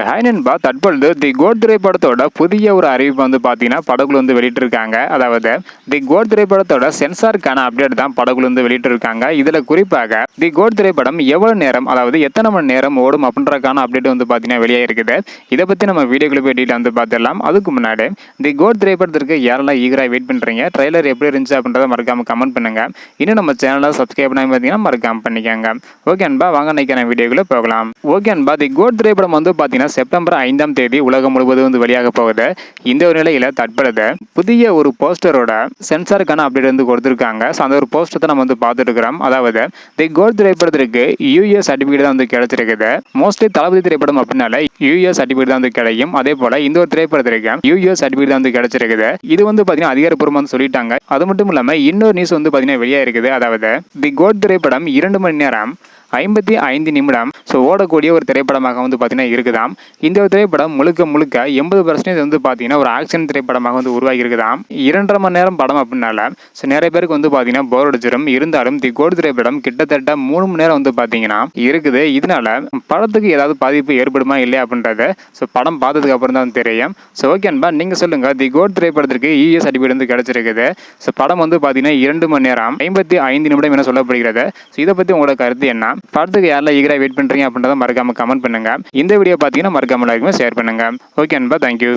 Hi நண்பா, தற்பொழுது தி code திரைப்படத்தோட புதிய ஒரு அறிவிப்பு வந்து பார்த்தீங்கன்னா படகுல வந்து வெளியிட்டிருக்காங்க. அதாவது தி கோட் திரைப்படத்தோட சென்சாருக்கான அப்டேட் தான் படகுல வந்து வெளியிட்டிருக்காங்க. இதில் குறிப்பாக தி கோட் திரைப்படம் எவ்வளோ நேரம், அதாவது எத்தனை மணி நேரம் ஓடும் அப்படின்றக்கான அப்டேட் வந்து பார்த்தீங்கன்னா வெளியாக இருக்குது. இதை பற்றி நம்ம வீடியோக்குள்ள போய் டீட்டெயில் வந்து பார்த்துடலாம். அதுக்கு முன்னாடி தி கோட் திரைப்படத்திற்கு யாரெல்லாம் ஈகராக வெயிட் பண்ணுறீங்க, ட்ரெய்லர் எப்படி இருந்துச்சு அப்படின்றத மறக்காம கமெண்ட் பண்ணுங்க. இன்னும் நம்ம சேனலை சப்ஸ்கிரைப் பண்ணாமல் பார்த்தீங்கன்னா மறக்காம பண்ணிக்கோங்க. ஓகே அன்பா, வாங்க நினைக்கிற வீடியோக்குள்ள போகலாம். ஓகே அன்பா, தி கோட் திரைப்படம் வந்து பார்த்தீங்கன்னா செப்டம்பர் 5ஆம் தேதி உலகம் முழுவதும் வந்து வெளியாக போகுது. இந்த ஒரு நிலையில தற்பொழுது புதிய ஒரு போஸ்டரோட சென்சாருக்கான அப்டேட் வந்து கொடுத்திருக்காங்க. அந்த ஒரு போஸ்டரை நம்ம வந்து பார்த்துட்டு இருக்கிறோம். அதாவது தி கோட் திரைப்படத்திற்கு யூஎஸ் சர்டிபிகேட் தான் வந்து கிடைச்சிருக்குது. மோஸ்ட்லி தளபதி திரைப்படம் அப்படின்னால யூஎஸ் சர்டிபிகேட் தான் வந்து கிடைக்கும். அதே போல இந்த ஒரு திரைப்படத்திற்கு யூஎஸ் சர்டிபிகேட் தான் வந்து கிடைச்சிருக்குது. இது வந்து பாத்தீங்கன்னா அதிகாரப்பூர்வமா வந்து சொல்லிட்டாங்க. அது மட்டும் இல்லாம இன்னொரு நியூஸ் வந்து பாத்தீங்கன்னா வெளியா இருக்குது. அதாவது தி கோட் திரைப்படம் 2 மணி நேரம் 55 நிமிடம் ஓடக்கூடிய ஒரு திரைப்படமாக வந்து பார்த்தீங்கன்னா இருக்குதாம். இந்த ஒரு திரைப்படம் முழுக்க 80% வந்து பார்த்தீங்கன்னா ஒரு ஆக்ஷன் திரைப்படமாக வந்து உருவாகி இருக்குதாம். 2.5 மணி நேரம் படம் அப்படின்னால நிறைய பேருக்கு வந்து பார்த்தீங்கன்னா போர் அடிச்சிடும். இருந்தாலும் தி கோட் திரைப்படம் கிட்டத்தட்ட 3 மணி நேரம் வந்து பார்த்தீங்கன்னா இருக்குது. இதனால படத்துக்கு ஏதாவது பாதிப்பு ஏற்படுமா இல்லையா அப்படின்றது படம் பார்த்ததுக்கு அப்புறம் தான் தெரியும். ஓகே அன்பா, நீங்க சொல்லுங்க, தி கோட் திரைப்படத்திற்கு யூஎஸ் சர்டிபிகேட் வந்து கிடைச்சிருக்குது. படம் வந்து பார்த்தீங்கன்னா 2 மணி நேரம் 55 நிமிடம் என சொல்லப்படுகிறது. இதை பற்றி உங்களோட கருத்து என்ன? படத்துக்கு யாரெல்லாம் ஈகரா வெயிட் பண்றீங்க அப்படின்றத மறக்காம கமெண்ட் பண்ணுங்க. இந்த வீடியோ பார்த்தீங்கன்னா மறக்காம லைக் ஷேர் பண்ணுங்க. ஓகே அன்பா, தேங்க்யூ.